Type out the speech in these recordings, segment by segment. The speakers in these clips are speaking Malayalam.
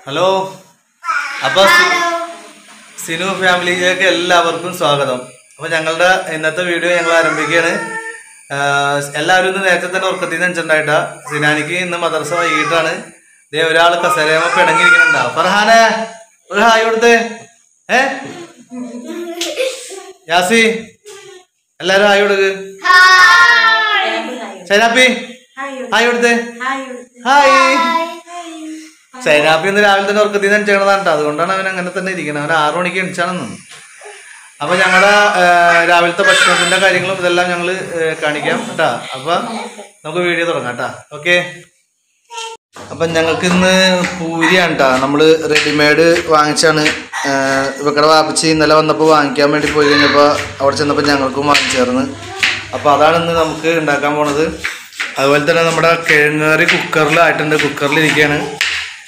ഹലോ. അപ്പോൾ സിനു ഫാമിലിയിലേക്ക് എല്ലാവർക്കും സ്വാഗതം. അപ്പോൾ ഞങ്ങളുടെ ഇന്നത്തെ വീഡിയോ ഞങ്ങൾ ആരംഭിക്കുകയാണ്. എല്ലാവരും ഇന്ന് നേരത്തെ തന്നെ ഉറക്കത്തിൽ നിന്ന് വെച്ചിട്ടുണ്ടായിട്ടാ. സിനാനിക്ക് ഇന്ന് മദ്രസ വൈകിട്ടാണ്. ഇതേ ഒരാൾ കസേരയമ്മ പിണങ്ങിയിരിക്കുന്നുണ്ടാവും. ഫർഹാനെ ഒരു ഹായ് കൊടുത്തേ. യാസി എല്ലാരും ഹായ് കൊടുക്ക്. സൈനാപ്പി ഹായ് കൊടുത്തേ. ഹായ്. സൈനാപ്പി ഇന്ന് രാവിലെ തന്നെ ഉറക്കത്തിൽ നിന്ന് എണിച്ചതാണ് കേട്ടോ. അതുകൊണ്ടാണ് അവൻ അങ്ങനെ തന്നെ ഇരിക്കുന്നത്. അവൻ 6 മണിക്ക് എണിച്ചാണെന്ന്. അപ്പൊ ഞങ്ങളുടെ രാവിലത്തെ ഭക്ഷണത്തിന്റെ കാര്യങ്ങളും ഇതെല്ലാം ഞങ്ങൾ കാണിക്കാം കേട്ടാ. അപ്പൊ നമുക്ക് വീഡിയോ തുടങ്ങാം കേട്ടാ. ഓക്കെ. അപ്പം ഞങ്ങൾക്ക് ഇന്ന് പൂരിയാണ് കേട്ടോ. നമ്മൾ റെഡിമെയ്ഡ് വാങ്ങിച്ചാണ്. ഇവക്കടെ വാപ്പിച്ച് ഇന്നലെ വന്നപ്പോൾ വാങ്ങിക്കാൻ വേണ്ടി പോയി കഴിഞ്ഞപ്പോൾ അവിടെ ചെന്നപ്പോൾ ഞങ്ങൾക്കും വാങ്ങിച്ചേർന്ന്. അപ്പോൾ അതാണ് ഇന്ന് നമുക്ക് ഉണ്ടാക്കാൻ പോണത്. അതുപോലെ തന്നെ നമ്മുടെ കിഴങ്ങേറി കുക്കറിലായിട്ടുണ്ട്. കുക്കറിലിരിക്കുകയാണ്.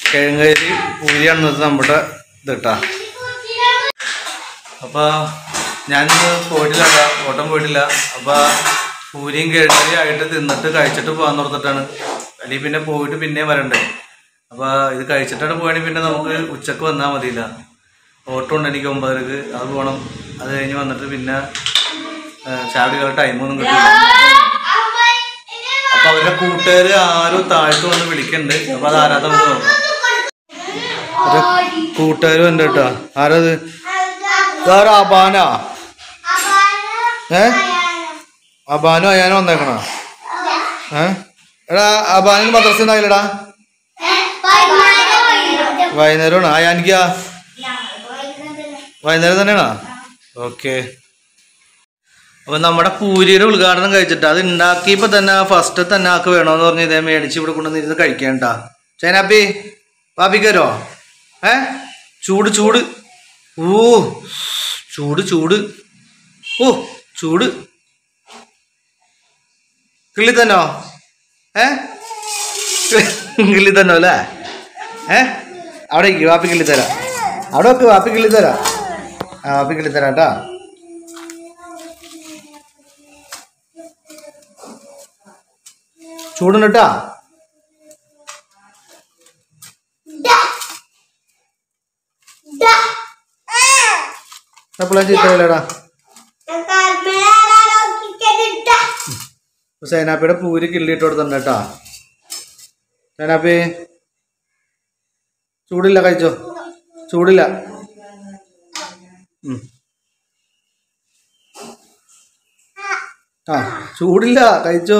കിഴങ്ങേരി പൂരിയാണ് നമ്മുടെ ഇത് കേട്ടോ. അപ്പോൾ ഞാനിന്ന് പോയിട്ടില്ല കേട്ടോ, ഓട്ടം പോയിട്ടില്ല. അപ്പോൾ പൂരിയും കിഴങ്ങേരി ആയിട്ട് തിന്നിട്ട് കഴിച്ചിട്ട് പോകാൻ ഓർത്തിട്ടാണ്. അല്ലെങ്കിൽ പിന്നെ പോയിട്ട് പിന്നെയും വരണ്ടേ. അപ്പോൾ ഇത് കഴിച്ചിട്ടാണ് പോവുകയാണെങ്കിൽ പിന്നെ നമുക്ക് ഉച്ചക്ക് വന്നാൽ മതിയില്ല. ഓട്ടം ഉണ്ട് എനിക്ക് 9:00. അത് പോകണം. അത് കഴിഞ്ഞ് വന്നിട്ട് പിന്നെ ചാടികളെ ടൈമൊന്നും കിട്ടില്ല. അപ്പോൾ അവരുടെ കൂട്ടുകാർ ആരും താഴ്ത്തു വന്ന് വിളിക്കുന്നുണ്ട്. അപ്പോൾ അത് ആരാധന നോക്കാം. ഒരു കൂട്ടുകാരും ഉണ്ട് കേട്ടോ. ആരത്? ഇതാരാ? അബാനാ? അബാനോ അയാനോ വന്നേക്കണ? എടാ അബാനിന് മദ്രസ ഉണ്ടായില്ലടാ. വൈകുന്നേരമാണ്. അയാനിക്കാ വൈകുന്നേരം തന്നെയാണോ? ഓക്കെ. അപ്പം നമ്മുടെ പൂരിയുടെ ഉദ്ഘാടനം കഴിച്ചിട്ട് അത് ഉണ്ടാക്കിയപ്പോൾ തന്നെ ഫസ്റ്റ് തന്നെ ആക്ക് വേണമെന്ന് പറഞ്ഞ് ഇതേ മേടിച്ച് ഇവിടെ കൊണ്ടുവന്നിരുന്ന് കഴിക്കേണ്ട. ചൈനാപ്പി പാപ്പിക്കരോ? ചൂട് ചൂട്. ഓ ചൂട് ചൂട്. ഓ ചൂട്. കിള്ളി തന്നോ? കിള്ളി തന്നോ അല്ലേ? അവിടെ ഇരിക്കും. വാപ്പി കിള്ളി തരാം. അവിടെ വെക്ക്. വാപ്പി കിള്ളി തരാം. വാപ്പി കിള്ളി തരാം കേട്ടാ. ചൂടുണ്ട് കേട്ടാ. എപ്പോഴാ ചീത്തല്ലേടാ. സൈനാപ്പിയുടെ പൂരി കിള്ളിയിട്ട് കൊടുത്തിട്ടുണ്ട് കേട്ടാ. സൈനാപ്പി ചൂടില്ല, കഴിച്ചോ. ചൂടില്ല. ആ ചൂടില്ല, കഴിച്ചോ.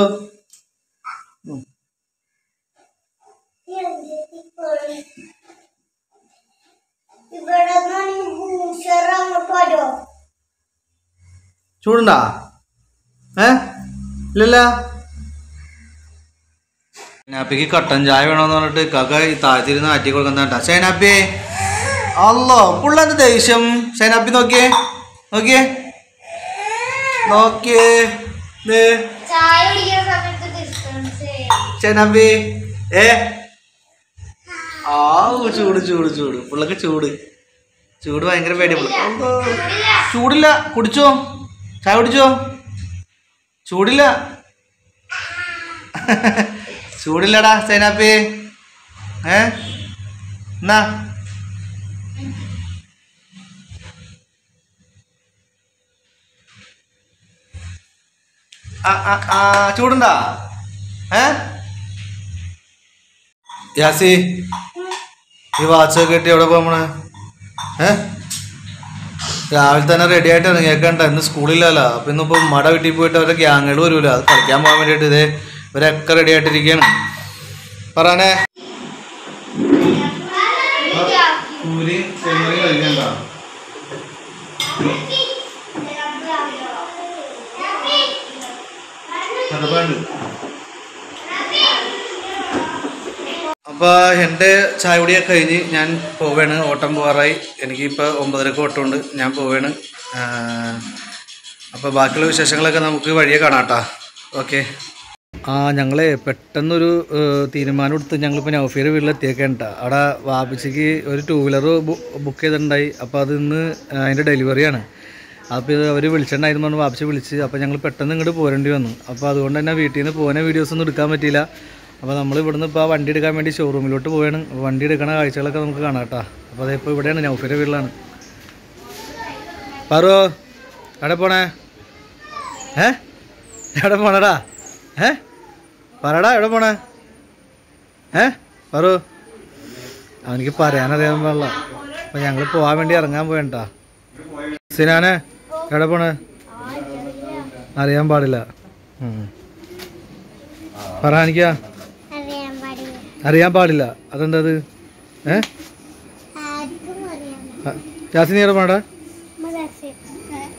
ചൂടുണ്ടാ? ഇല്ലല്ല. സൈനാപ്പിക്ക് കട്ടൻ ചായ വേണമെന്ന് പറഞ്ഞിട്ട് കാക്ക താഴ്ത്തിരുന്ന് ആറ്റി കൊടുക്കുന്നേട്ടാ. സൈനാപ്പി അല്ലോ പുള്ളന്റെ ദേഷ്യം. സൈനാപ്പി നോക്കിയേ നോക്കിയേ നോക്കിയേ. സൈനാപ്പി ആ ചൂട് ചൂട് ചൂട്. പിള്ളക്ക് ചൂട് ചൂട് ഭയങ്കര പേടി. ചൂടില്ല. കുടിച്ചോ, ചായ കുടിച്ചോ. ചൂടില്ല. ചൂടില്ലടാ സൈനാപ്പി. എന്നാ ചൂടുണ്ടാ? യാസി ഈ വാച്ചൊക്കെ കെട്ടി എവിടെ പോകണേ? രാവിലെ തന്നെ റെഡി ആയിട്ട് ഇറങ്ങിയേക്കണ്ട. ഇന്ന് സ്കൂളില്ലല്ലോ. അപ്പം ഇന്നിപ്പോൾ മട വീട്ടിൽ പോയിട്ട് അവരുടെ ഗ്യാങ്ങുകൾ വരുമല്ലോ. അത് കളിക്കാൻ പോകാൻ വേണ്ടിയിട്ട് ഇതേ ഇവരൊക്കെ റെഡി ആയിട്ടിരിക്കുകയാണ്. പറയാനേ പൂരി കഴിക്കണ്ട. അപ്പോൾ എൻ്റെ ചായ കുടിയൊക്കെ കഴിഞ്ഞ് ഞാൻ പോവുകയാണ്. ഓട്ടം പോകാറായി. എനിക്കിപ്പോൾ 9:00 ഓട്ടമുണ്ട്. ഞാൻ പോവുകയാണ്. അപ്പോൾ ബാക്കിയുള്ള വിശേഷങ്ങളൊക്കെ നമുക്ക് വഴിയെ കാണാം കേട്ടോ. ഓക്കെ. ഞങ്ങൾ പെട്ടെന്നൊരു തീരുമാനം എടുത്ത് ഞങ്ങളിപ്പോൾ നൗഫിയുടെ വീട്ടിലെത്തിയേക്കാണ് കേട്ടോ. അവിടെ വാപ്പിച്ചിക്ക് ഒരു 2 വീലർ ബുക്ക് ചെയ്തിട്ടുണ്ടായി. അപ്പോൾ അത് ഇന്ന് അതിൻ്റെ ഡെലിവറിയാണ്. അപ്പോൾ ഇത് അവർ വിളിച്ചിട്ടുണ്ടായിരുന്നു പറഞ്ഞ് വാപ്പിച്ച് വിളിച്ച്. അപ്പോൾ ഞങ്ങൾ പെട്ടെന്ന് ഇങ്ങോട്ട് പോരേണ്ടി വന്നു. അപ്പോൾ അതുകൊണ്ട് തന്നെ വീട്ടിൽ നിന്ന് പോകുന്ന വീഡിയോസൊന്നും എടുക്കാൻ പറ്റിയില്ല. അപ്പോൾ നമ്മൾ ഇവിടുന്ന് ഇപ്പോൾ വണ്ടി എടുക്കാൻ വേണ്ടി ഷോറൂമിലോട്ട് പോവുകയാണ്. വണ്ടി എടുക്കണ കാഴ്ചകളൊക്കെ നമുക്ക് കാണാം കേട്ടോ. അപ്പോൾ അതിപ്പോൾ ഇവിടെയാണ്, നൗഫിയുടെ വീട്ടിലാണ്. പറു എവിടെ പോണേ? എവിടെ പോണടാ? പറടാ, എവിടെ പോണേ? പറു, അവനിക്ക് പറയാനറിയാൻ പാടില്ല. അപ്പം ഞങ്ങൾ പോകാൻ വേണ്ടി ഇറങ്ങാൻ പോയണ്ടാ. സിനാനെ എവിടെ പോണേ? അറിയാൻ പാടില്ല. പറയാനിക്കാ അറിയാൻ പാടില്ല. അതെന്തത്? ജാസിനി എവിടെ പോണടാ?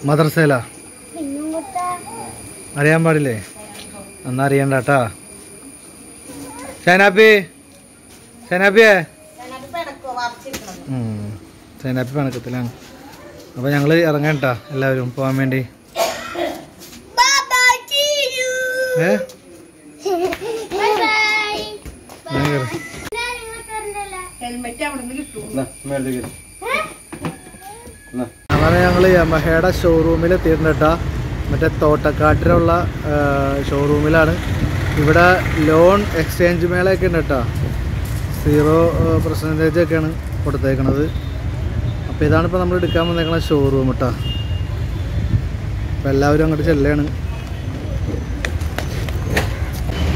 മദ്രസയിലാ? അറിയാൻ പാടില്ലേ? എന്നാ അറിയണ്ട കേട്ടാ. ഷൈനാപ്പി, ഷൈനാപ്പിയേ, ഷൈനാപ്പി പണക്കത്തിലാണ്. അപ്പോൾ ഞങ്ങൾ ഇറങ്ങാൻ കേട്ടാ, എല്ലാവരും പോകാൻ വേണ്ടി. അങ്ങനെ ഞങ്ങൾ യമഹയുടെ ഷോറൂമിൽ എത്തിയിട്ടുണ്ട് കേട്ടാ. മറ്റേ തോട്ടക്കാട്ടിലുള്ള ഷോറൂമിലാണ്. ഇവിടെ ലോൺ എക്സ്ചേഞ്ച് മേളയൊക്കെ ഉണ്ട് കേട്ടോ. 0% ഒക്കെയാണ് കൊടുത്തേക്കണത്. അപ്പോൾ ഇതാണിപ്പോൾ നമ്മൾ എടുക്കാൻ വന്നേക്കണ ഷോറൂം കേട്ടോ. അപ്പോൾ എല്ലാവരും അങ്ങോട്ട് ചെല്ലുകയാണ്.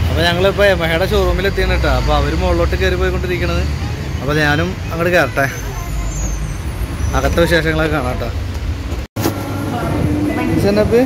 അപ്പോൾ ഞങ്ങളിപ്പോൾ യമഹയുടെ ഷോറൂമിൽ എത്തിയാണ് കേട്ടോ. അപ്പോൾ അവർ മുകളിലോട്ട് കയറി പോയിക്കൊണ്ടിരിക്കണത്. അപ്പോൾ ഞാനും അങ്ങോട്ട് കയറട്ടെ, അകത്തെ വിശേഷങ്ങളൊക്കെ കാണാം കേട്ടോ. ചെന്നപ്പി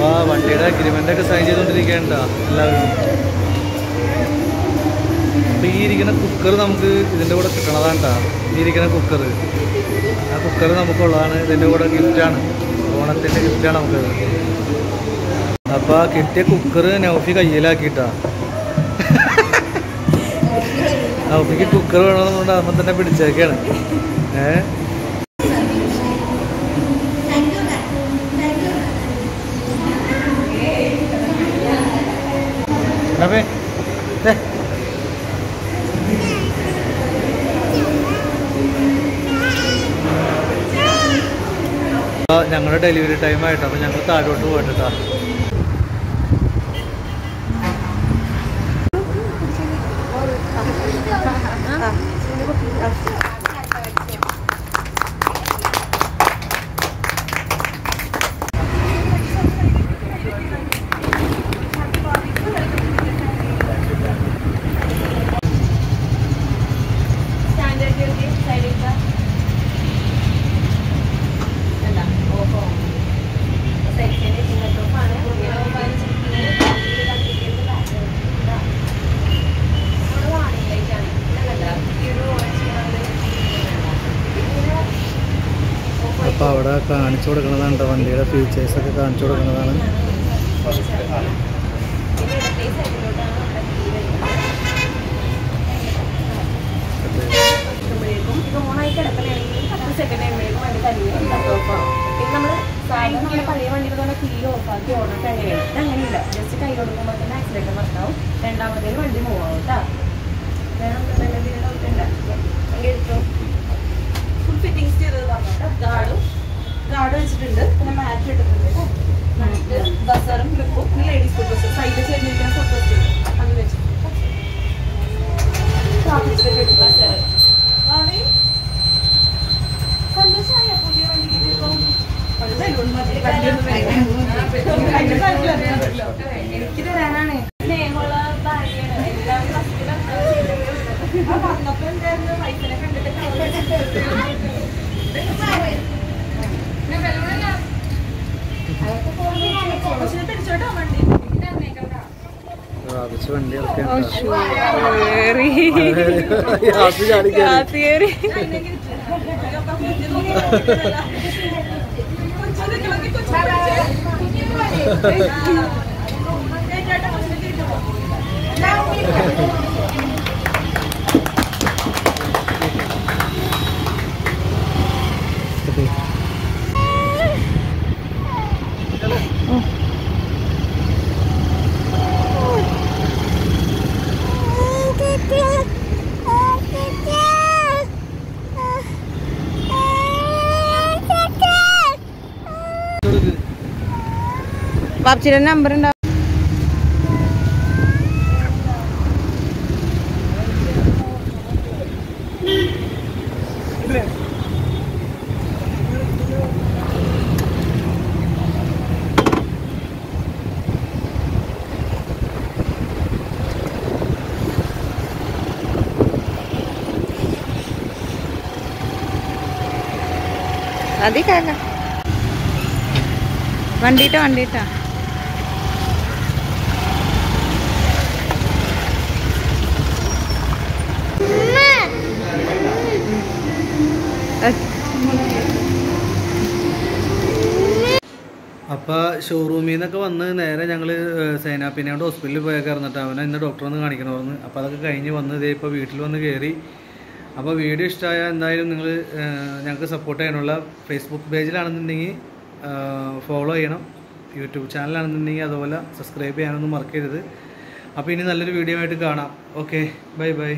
അപ്പോൾ വണ്ടിയുടെ അഗ്രിമെൻ്റൊക്കെ സൈൻ ചെയ്തുകൊണ്ടിരിക്കേണ്ട എല്ലാവരും. അപ്പോൾ ഈ ഇരിക്കുന്ന കുക്കർ നമുക്ക് ഇതിൻ്റെ കൂടെ കിട്ടണതാണ് കേട്ടോ. ഈ ഇരിക്കുന്ന കുക്കർ, ആ കുക്കർ നമുക്കുള്ളതാണ്. ഇതിൻ്റെ കൂടെ ഗിഫ്റ്റാണ്, ഓണത്തിൻ്റെ ഗിഫ്റ്റാണ് നമുക്കത്. അപ്പോൾ ആ കിട്ടിയ കുക്കർ നൗഫി കയ്യിലാക്കിയിട്ടാ. നൗഫിക്ക് കുക്കർ വേണമെന്നുകൊണ്ട് അപ്പം തന്നെ പിടിച്ചേക്കാണ്. ഞങ്ങളുടെ ഡെലിവറി ടൈം ആയിട്ട് അപ്പോൾ ഞങ്ങൾ താഴോട്ട് പോയിട്ടാ. അപ്പോൾ അവിടെ കാണിച്ചു കൊടുക്കുന്നതാണ് കേട്ടോ, വണ്ടിയുടെ ഫീച്ചേഴ്സൊക്കെ കാണിച്ചു കൊടുക്കുന്നതാണ്. നമ്മൾ നമ്മുടെ പഴയ വണ്ടിയിൽ തന്നെ കീ ഓഫാക്കി ഓണാക്കി അങ്ങനെയാണ്. ഇത് അങ്ങനെയില്ല, ജസ്റ്റ് കൈ കൊടുക്കുമ്പോൾ തന്നെ ആക്സിഡൻറ്റ് വർക്കാവും. രണ്ടാമത്തേന് വണ്ടി മൂവ് ആവും കേട്ടോ. വേണം ഫുൾ ഫിറ്റിങ്സ് ചെയ്തത് പറഞ്ഞിട്ട് ഗാർഡ് വെച്ചിട്ടുണ്ട്. പിന്നെ മാറ്റ് ഇട്ടിട്ടുണ്ട്. ബസറും ക്ലിപ്പും, പിന്നെ ലേഡീസ് ഫോട്ടോസ് സൈഡിൽ ചെയ്തിരിക്കുന്ന ഫോട്ടോസ് വണ്ടി പാപ്പച്ചിയുടെ നമ്പർ ഉണ്ടാവും. അതി കാക്ക വണ്ടിട്ടാ അപ്പോൾ ഷോറൂമിൽ നിന്നൊക്കെ വന്ന് നേരെ ഞങ്ങൾ സേനാപ്പിനാണ്ട് ഹോസ്പിറ്റലിൽ പോയേക്കായിരുന്നിട്ട് അവനെ ഇന്ന് ഡോക്ടറെ ഒന്ന് കാണിക്കണമെന്ന്. അപ്പോൾ അതൊക്കെ കഴിഞ്ഞ് വന്ന് ഇതേ ഇപ്പോൾ വീട്ടിൽ വന്ന് കയറി. അപ്പോൾ വീഡിയോ ഇഷ്ടമായാൽ എന്തായാലും നിങ്ങൾ ഞങ്ങൾക്ക് സപ്പോർട്ട് ചെയ്യാനുള്ള ഫേസ്ബുക്ക് പേജിലാണെന്നുണ്ടെങ്കിൽ ഫോളോ ചെയ്യണം, യൂട്യൂബ് ചാനലാണെന്നുണ്ടെങ്കിൽ അതുപോലെ സബ്സ്ക്രൈബ് ചെയ്യാനൊന്നും മറക്കരുത്. അപ്പോൾ ഇനി നല്ലൊരു വീഡിയോ ആയിട്ട് കാണാം. Okay, bye bye.